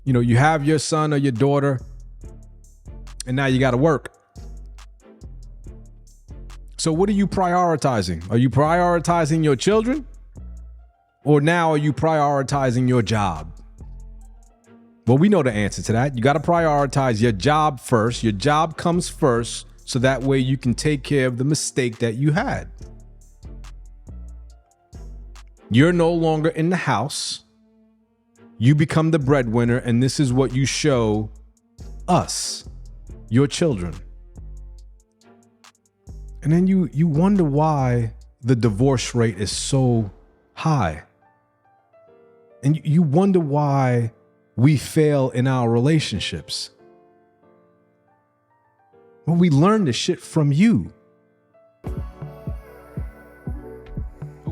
You have your son or your daughter, and now you got to work. So what are you prioritizing? Are you prioritizing your children? Or now are you prioritizing your job? Well, we know the answer to that. You got to prioritize your job first. Your job comes first, so that way you can take care of the mistake that you had. You're no longer in the house. You become the breadwinner, and this is what you show us, your children. And then you wonder why the divorce rate is so high. And you wonder why we fail in our relationships. Well, we learn this shit from you.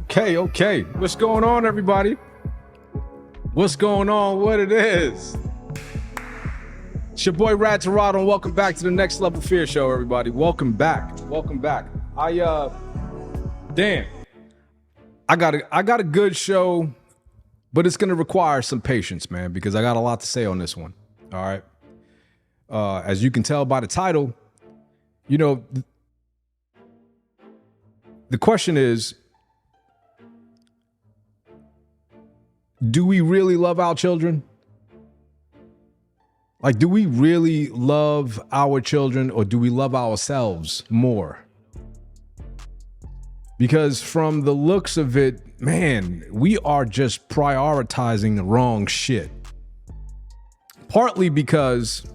Okay. What's going on, everybody? What's going on? What it is? It's your boy Rad Torado, and welcome back to the Next Level Fear Show, everybody. Welcome back. I got a good show, but it's gonna require some patience, man, because I got a lot to say on this one. All right. As you can tell by the title, the question is, do we really love our children? Like, do we really love our children, or do we love ourselves more? Because from the looks of it, man, we are just prioritizing the wrong shit. Partly because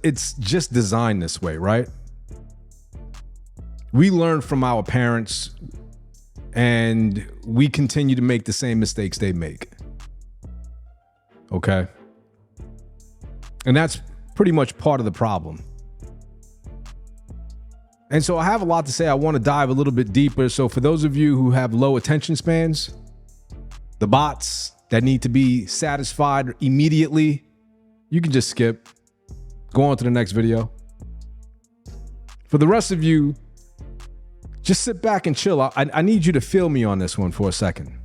it's just designed this way, right? We learn from our parents, and we continue to make the same mistakes they make. Okay? And that's pretty much part of the problem. And so I have a lot to say. I want to dive a little bit deeper. So for those of you who have low attention spans, the bots that need to be satisfied immediately, you can just skip. Go on to the next video. For the rest of you, just sit back and chill. I need you to feel me on this one for a second.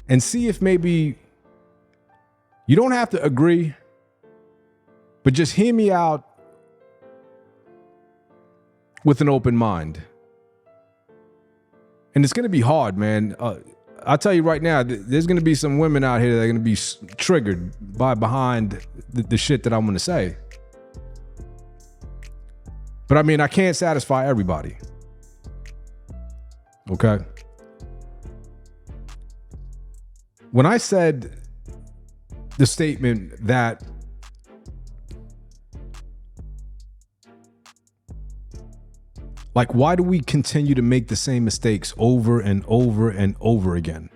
And see if maybe you don't have to agree, but just hear me out with an open mind. And it's going to be hard, man. I'll tell you right now, there's going to be some women out here that are going to be triggered behind the shit that I'm going to say. But I mean, I can't satisfy everybody. Okay? When I said the statement that why do we continue to make the same mistakes over and over and over again?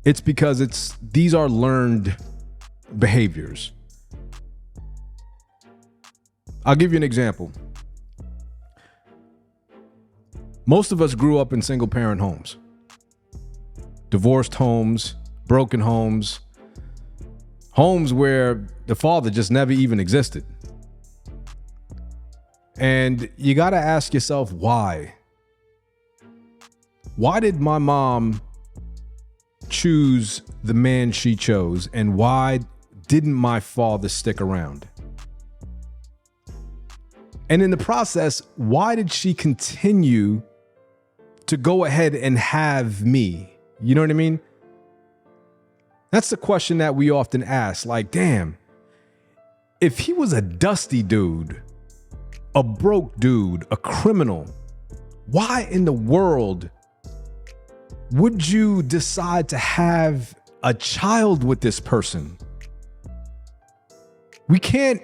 It's because these are learned behaviors. I'll give you an example. Most of us grew up in single parent homes, divorced homes, broken homes, homes where the father just never even existed. And you got to ask yourself, why? Why did my mom choose the man she chose? And why didn't my father stick around? And in the process, why did she continue to go ahead and have me? You know what I mean? That's the question that we often ask. Like, damn, if he was a dusty dude, a broke dude, a criminal, why in the world would you decide to have a child with this person? We can't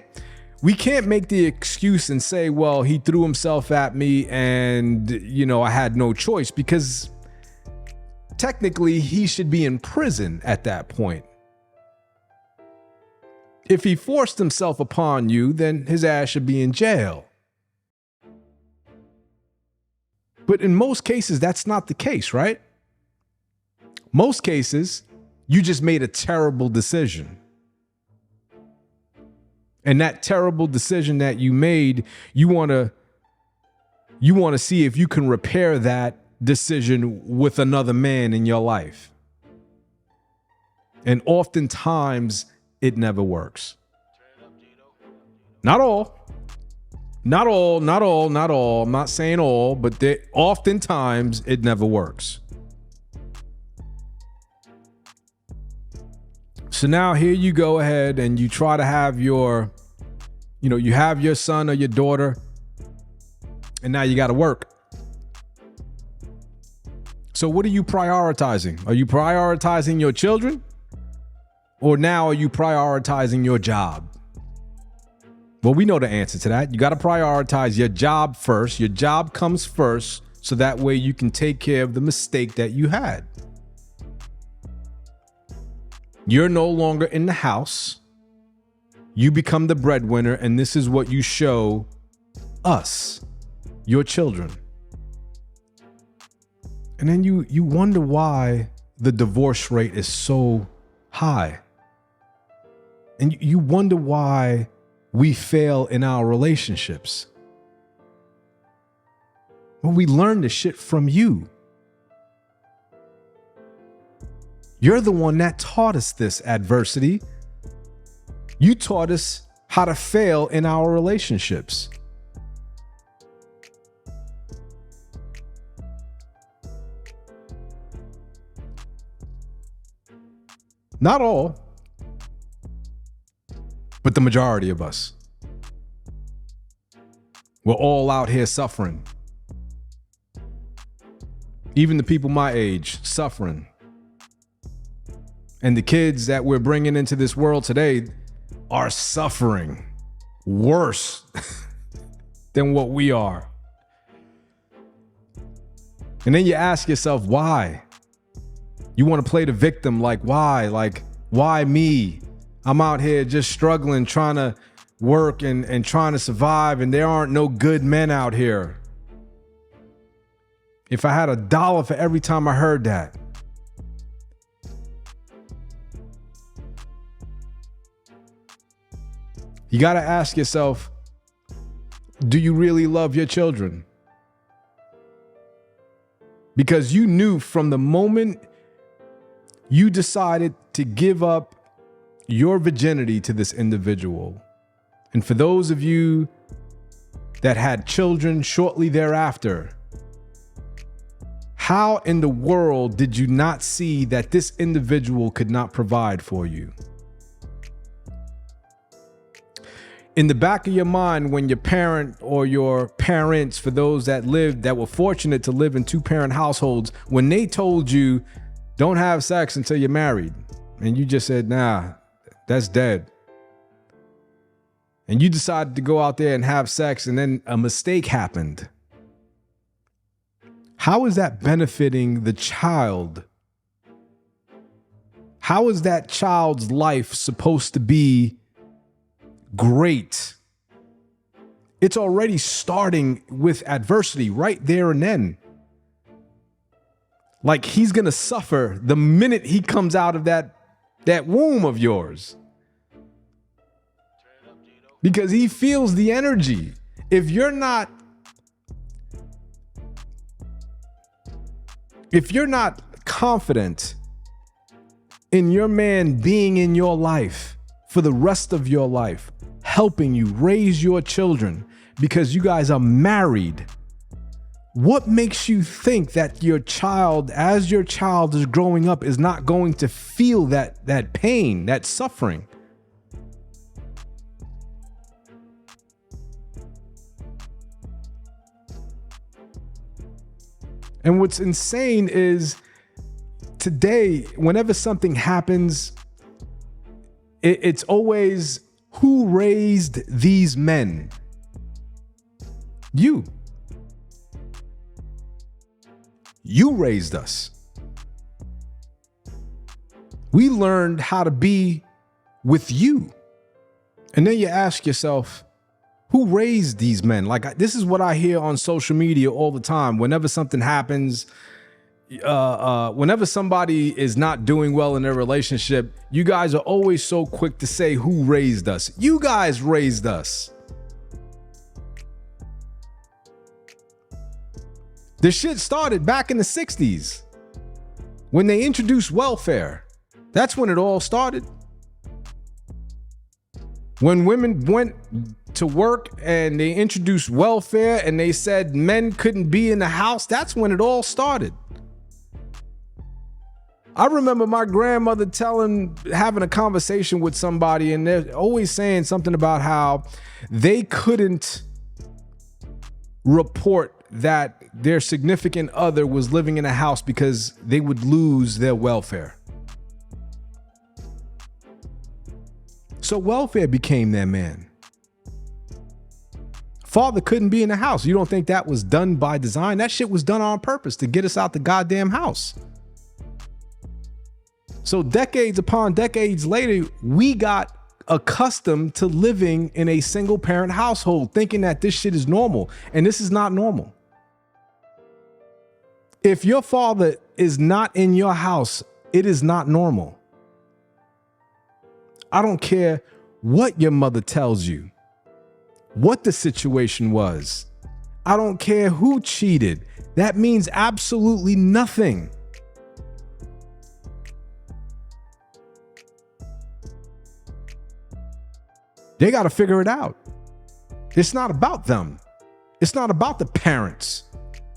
make the excuse and say, well, he threw himself at me and, I had no choice, because technically he should be in prison at that point. If he forced himself upon you, then his ass should be in jail. But in most cases, that's not the case, right? Most cases, you just made a terrible decision. And that terrible decision that you made, you want to see if you can repair that decision with another man in your life. And oftentimes it never works. Not all. Not all. I'm not saying all, but oftentimes it never works. So now here you go ahead and you try to have you have your son or your daughter, and now you got to work. So what are you prioritizing? Are you prioritizing your children? Or now are you prioritizing your job? Well, we know the answer to that. You got to prioritize your job first. Your job comes first, so that way you can take care of the mistake that you had. You're no longer in the house. You become the breadwinner, and this is what you show us, your children. And then you wonder why the divorce rate is so high. And you wonder why we fail in our relationships. Well, we learn this shit from you. You're the one that taught us this adversity. You taught us how to fail in our relationships. Not all, but the majority of us. We're all out here suffering. Even the people my age, suffering. And the kids that we're bringing into this world today are suffering worse than what we are. And then you ask yourself, why? You want to play the victim, like, why? Like, why me? I'm out here just struggling, trying to work and trying to survive, and there aren't no good men out here. If I had $1 for every time I heard that. You got to ask yourself, do you really love your children? Because you knew from the moment you decided to give up your virginity to this individual. And for those of you that had children shortly thereafter, how in the world did you not see that this individual could not provide for you? In the back of your mind, when your parent or your parents, for those that were fortunate to live in 2-parent households, when they told you, don't have sex until you're married, and you just said, nah, that's dead. And you decided to go out there and have sex, and then a mistake happened. How is that benefiting the child? How is that child's life supposed to be great? It's already starting with adversity right there and then. Like, he's going to suffer the minute he comes out of that womb of yours. Because he feels the energy. If you're not confident in your man being in your life for the rest of your life, helping you raise your children because you guys are married, what makes you think that your child, as your child is growing up, is not going to feel that pain, that suffering? And what's insane is today, whenever something happens, it's always, who raised these men? You. You raised us. We learned how to be with you. And then you ask yourself, who raised these men? Like, this is what I hear on social media all the time. Whenever something happens, whenever somebody is not doing well in their relationship, you guys are always so quick to say, who raised us? You guys raised us. This shit started back in the 60s when they introduced welfare. That's when it all started. When women went to work and they introduced welfare and they said men couldn't be in the house, that's when it all started. I remember my grandmother having a conversation with somebody, and they're always saying something about how they couldn't report that their significant other was living in a house because they would lose their welfare. So welfare became their man. Father couldn't be in the house. You don't think that was done by design? That shit was done on purpose to get us out the goddamn house. So decades upon decades later, we got accustomed to living in a single parent household, thinking that this shit is normal, and this is not normal. If your father is not in your house, it is not normal. I don't care what your mother tells you, what the situation was. I don't care who cheated. That means absolutely nothing. They got to figure it out. It's not about them. It's not about the parents.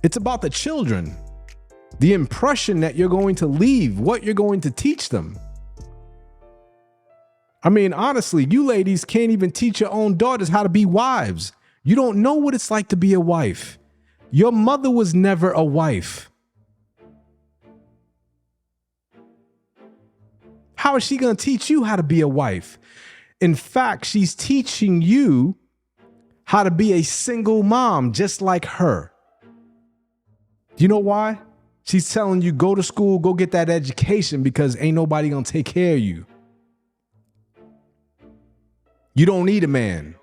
It's about the children. The impression that you're going to leave, what you're going to teach them. I mean, honestly, you ladies can't even teach your own daughters how to be wives. You don't know what it's like to be a wife. Your mother was never a wife. How is she going to teach you how to be a wife? In fact, she's teaching you how to be a single mom just like her. Do you know why? She's telling you, go to school, go get that education because ain't nobody going to take care of you. You don't need a man.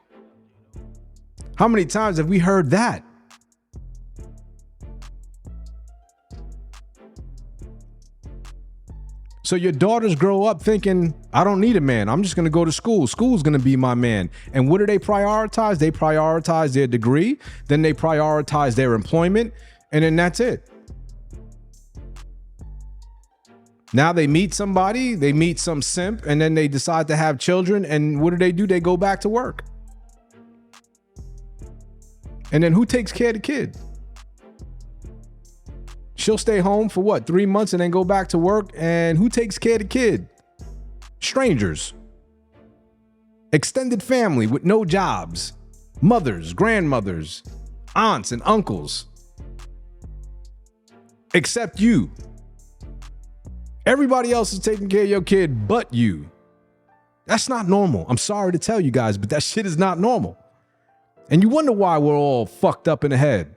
How many times have we heard that? So your daughters grow up thinking, I don't need a man. I'm just going to go to school. School's going to be my man. And what do they prioritize? They prioritize their degree. Then they prioritize their employment. And then that's it. Now they meet somebody, they meet some simp, and then they decide to have children. And what do? They go back to work. And then who takes care of the kid? She'll stay home for what, 3 months and then go back to work. And who takes care of the kid? Strangers. Extended family with no jobs. Mothers, grandmothers, aunts and uncles. Except you. Everybody else is taking care of your kid but you. That's not normal. I'm sorry to tell you guys, but that shit is not normal. And you wonder why we're all fucked up in the head.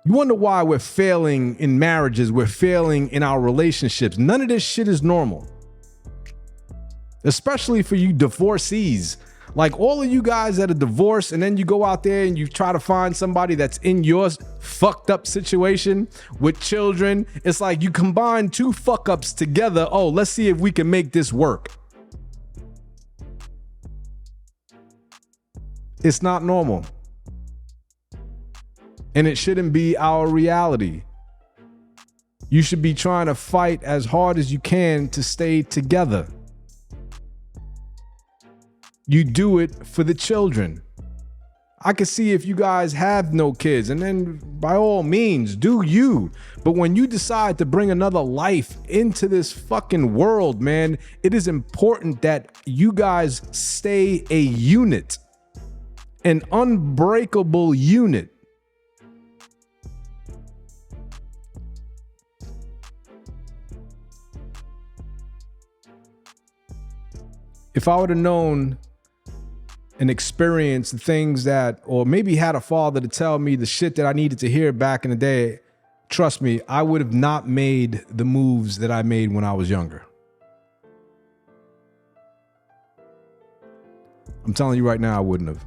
You wonder why we're failing in marriages, we're failing in our relationships. None of this shit is normal. Especially for you divorcees. Like all of you guys that are divorced and then you go out there and you try to find somebody that's in your fucked up situation with children. It's like you combine two fuck ups together. Oh, let's see if we can make this work. It's not normal. And it shouldn't be our reality. You should be trying to fight as hard as you can to stay together. You do it for the children. I can see if you guys have no kids, and then by all means, do you. But when you decide to bring another life into this fucking world, man, it is important that you guys stay a unit, an unbreakable unit. If I would have known and experienced the things that, or maybe had a father to tell me the shit that I needed to hear back in the day, trust me, I would have not made the moves that I made when I was younger. I'm telling you right now, I wouldn't have.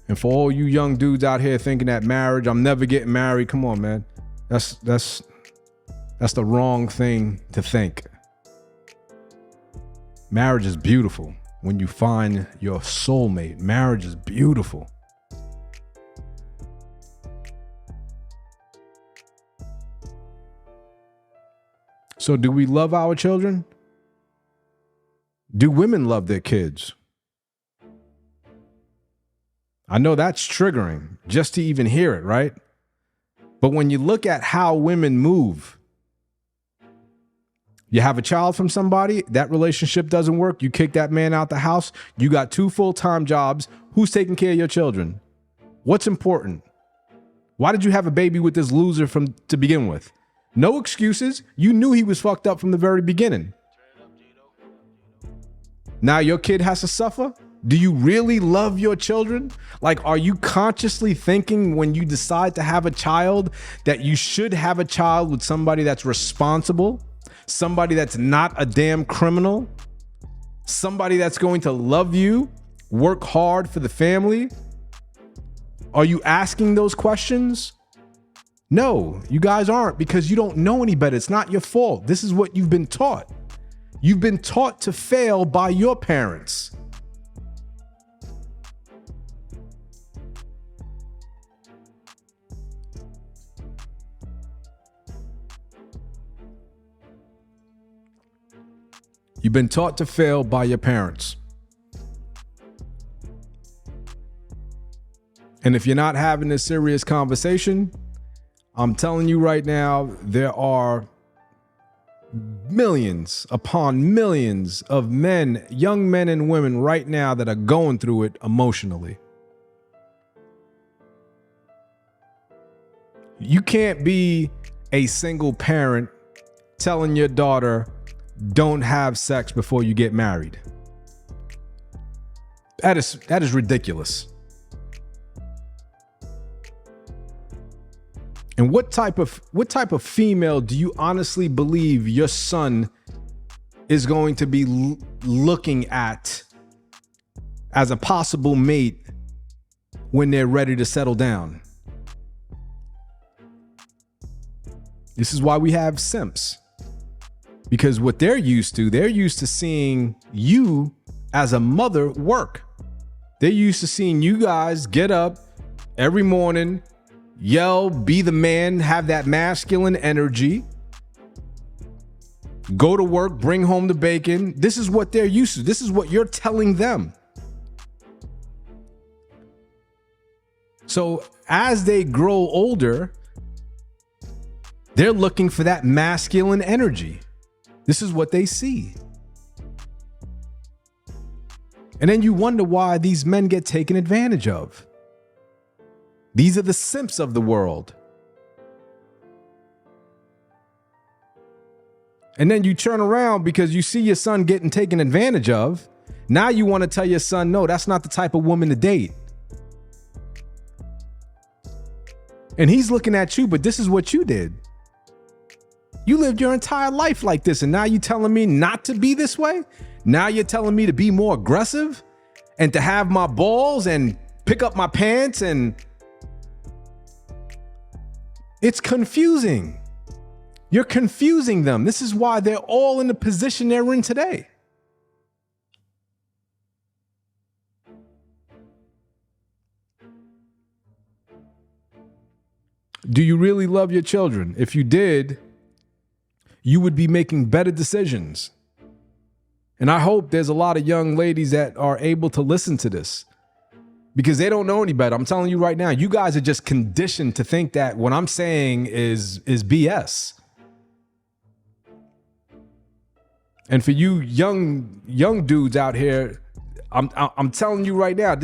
And for all you young dudes out here thinking that marriage, I'm never getting married, come on, man. That's the wrong thing to think. Marriage is beautiful. When you find your soulmate, marriage is beautiful. So do we love our children? Do women love their kids? I know that's triggering just to even hear it, right? But when you look at how women move, you have a child from somebody, that relationship doesn't work, you kick that man out the house, you got 2 full-time jobs, who's taking care of your children? What's important? Why did you have a baby with this loser to begin with? No excuses. You knew he was fucked up from the very beginning. Now your kid has to suffer? Do you really love your children? Like, are you consciously thinking when you decide to have a child that you should have a child with somebody that's responsible, somebody that's not a damn criminal, somebody that's going to love you, work hard for the family? Are you asking those questions? No, you guys aren't, because you don't know any better. It's not your fault. This is what you've been taught. You've been taught to fail by your parents. You've been taught to fail by your parents. And if you're not having this serious conversation, I'm telling you right now, there are millions upon millions of men, young men and women right now that are going through it emotionally. You can't be a single parent telling your daughter, don't have sex before you get married. That is ridiculous. And what type of female do you honestly believe your son is going to be looking at as a possible mate when they're ready to settle down? This is why we have simps. Because what they're used to seeing you as a mother work. They're used to seeing you guys get up every morning, yell, be the man, have that masculine energy, go to work, bring home the bacon. This is what they're used to. This is what you're telling them. So as they grow older, they're looking for that masculine energy. This is what they see. And then you wonder why these men get taken advantage of. These are the simps of the world. And then you turn around because you see your son getting taken advantage of. Now you want to tell your son, no, that's not the type of woman to date. And he's looking at you, but this is what you did. You lived your entire life like this, and now you're telling me not to be this way? Now you're telling me to be more aggressive and to have my balls and pick up my pants, and it's confusing. You're confusing them. This is why they're all in the position they're in today. Do you really love your children? If you did, you would be making better decisions. And I hope there's a lot of young ladies that are able to listen to this because they don't know any better. I'm telling you right now, you guys are just conditioned to think that what I'm saying is BS. And for you young dudes out here, I'm telling you right now,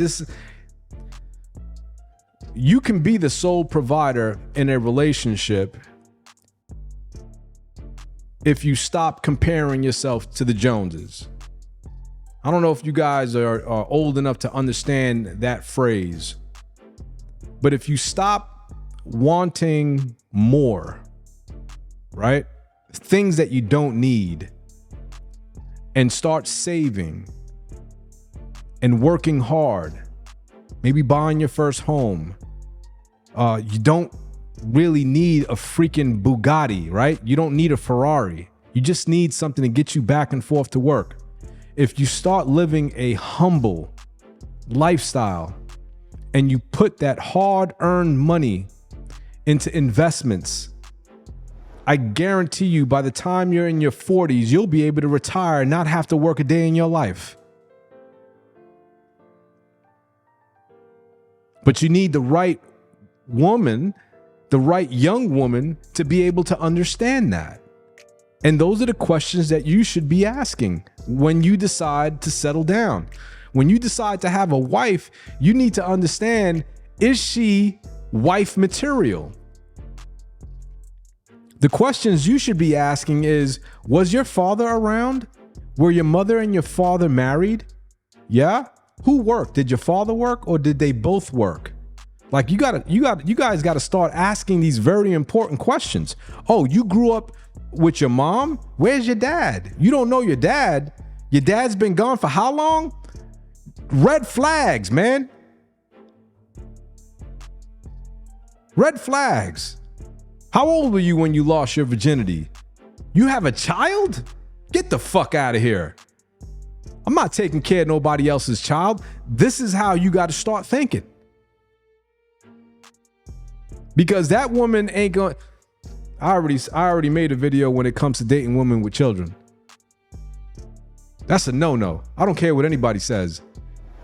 you can be the sole provider in a relationship if you stop comparing yourself to the Joneses. I don't know if you guys are old enough to understand that phrase, but if you stop wanting more, right? Things that you don't need, and start saving and working hard, maybe buying your first home. You don't really need a freaking Bugatti, right? You don't need a Ferrari. You just need something to get you back and forth to work. If you start living a humble lifestyle and you put that hard-earned money into investments, I guarantee you by the time you're in your 40s, you'll be able to retire and not have to work a day in your life. But you need the right woman, the right young woman to be able to understand that. And those are the questions that you should be asking when you decide to settle down. When you decide to have a wife, you need to understand, is she wife material? The questions you should be asking is, was your father around? Were your mother and your father married? Yeah? Who worked? Did your father work or did they both work? Like you guys gotta start asking these very important questions. Oh, you grew up with your mom? Where's your dad? You don't know your dad. Your dad's been gone for how long? Red flags, man. Red flags. How old were you when you lost your virginity? You have a child? Get the fuck out of here. I'm not taking care of nobody else's child. This is how you got to start thinking. Because that woman ain't going. I already made a video when it comes to dating women with children. That's a no-no. I don't care what anybody says.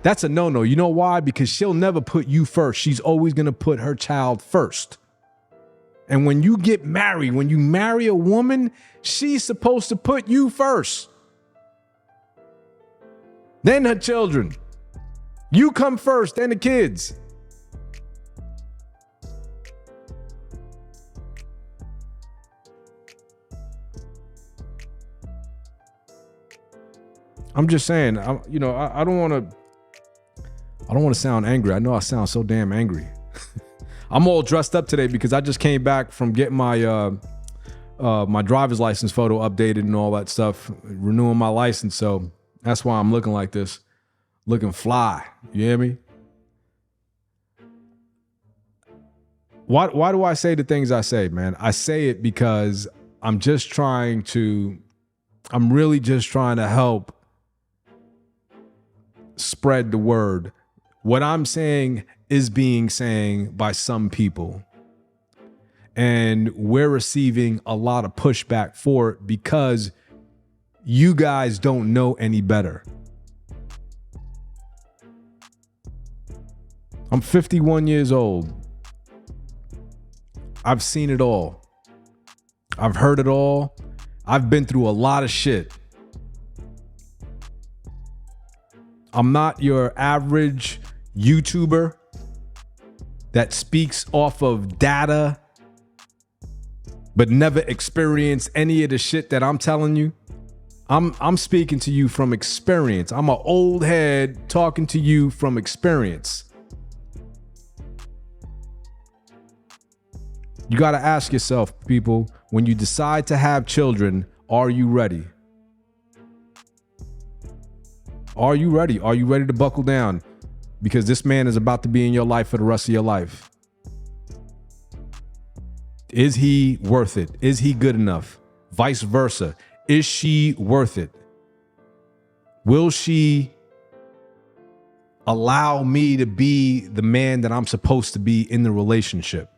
That's a no-no. You know why? Because she'll never put you first. She's always going to put her child first. And when you get married, when you marry a woman, she's supposed to put you first. Then her children. You come first, then the kids. I'm just saying, I don't want to sound angry. I know I sound so damn angry. I'm all dressed up today because I just came back from getting my my driver's license photo updated and all that stuff, renewing my license. So that's why I'm looking like this, looking fly. You hear me? Why do I say the things I say, man? I say it because I'm really just trying to help spread the word. What I'm saying is being saying by some people. And we're receiving a lot of pushback for it because you guys don't know any better. I'm 51 years old. I've seen it all. I've heard it all. I've been through a lot of shit. I'm not your average YouTuber that speaks off of data but never experienced any of the shit that I'm telling you. I'm speaking to you from experience. I'm an old head talking to you from experience. You got to ask yourself, people, when you decide to have children, are you ready? Are you ready? Are you ready to buckle down? Because this man is about to be in your life for the rest of your life. Is he worth it? Is he good enough? Vice versa. Is she worth it? Will she allow me to be the man that I'm supposed to be in the relationship?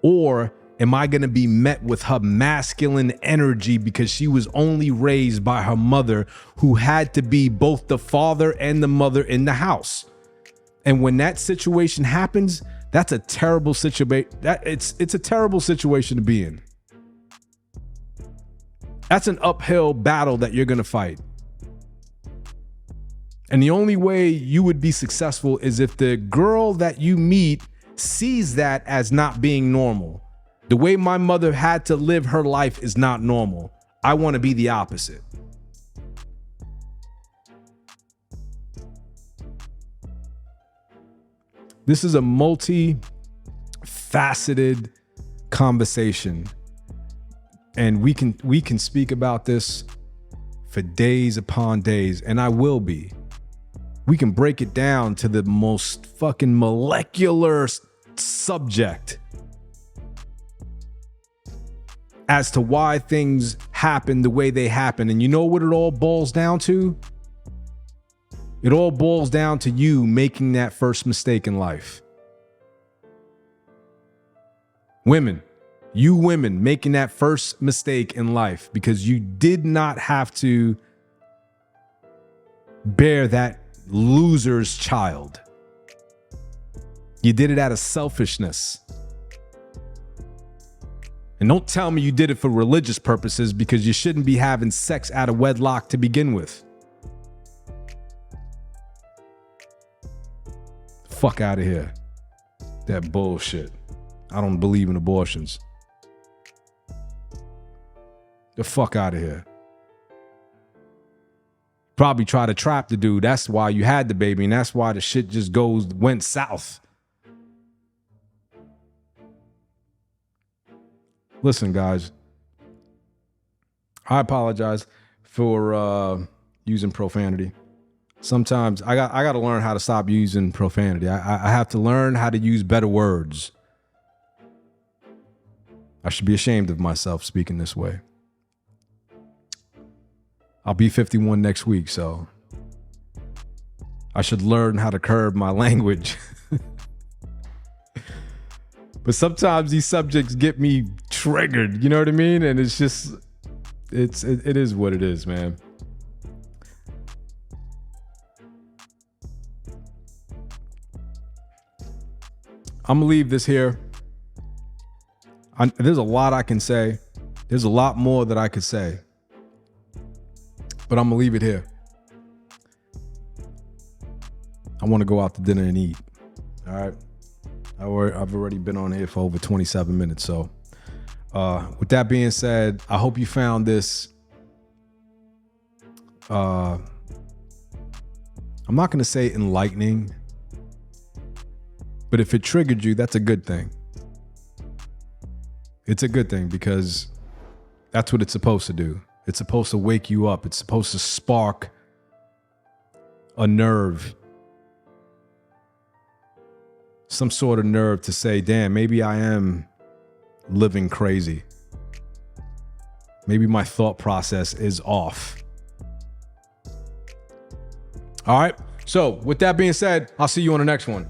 Or am I going to be met with her masculine energy because she was only raised by her mother, who had to be both the father and the mother in the house? And when that situation happens, that's a terrible situation. It's a terrible situation to be in. That's an uphill battle that you're going to fight. And the only way you would be successful is if the girl that you meet sees that as not being normal. The way my mother had to live her life is not normal. I want to be the opposite. This is a multi-faceted conversation, and we can speak about this for days upon days, and I will be. We can break it down to the most fucking molecular subject as to why things happen the way they happen. And you know what it all boils down to? It all boils down to you making that first mistake in life. Women, You women making that first mistake in life because you did not have to bear that loser's child. You did it out of selfishness. And don't tell me you did it for religious purposes, because you shouldn't be having sex out of wedlock to begin with. Fuck out of here. That bullshit. I don't believe in abortions. The fuck out of here. Probably try to trap the dude. That's why you had the baby, and that's why the shit just went south. Listen, guys, I apologize for using profanity. Sometimes I got to learn how to stop using profanity. I have to learn how to use better words. I should be ashamed of myself speaking this way. I'll be 51 next week, so I should learn how to curb my language. But sometimes these subjects get me triggered, you know what I mean? And it's just, it is what it is, man. I'm gonna leave this here. There's a lot I can say. There's a lot more that I could say, but I'm gonna leave it here. I want to go out to dinner and eat. All right. I've already been on here for over 27 minutes. So with that being said, I hope you found this. I'm not going to say enlightening, but if it triggered you, that's a good thing. It's a good thing because that's what it's supposed to do. It's supposed to wake you up. It's supposed to spark a nerve. Some sort of nerve to say, damn, maybe I am living crazy. Maybe my thought process is off. All right. So with that being said, I'll see you on the next one.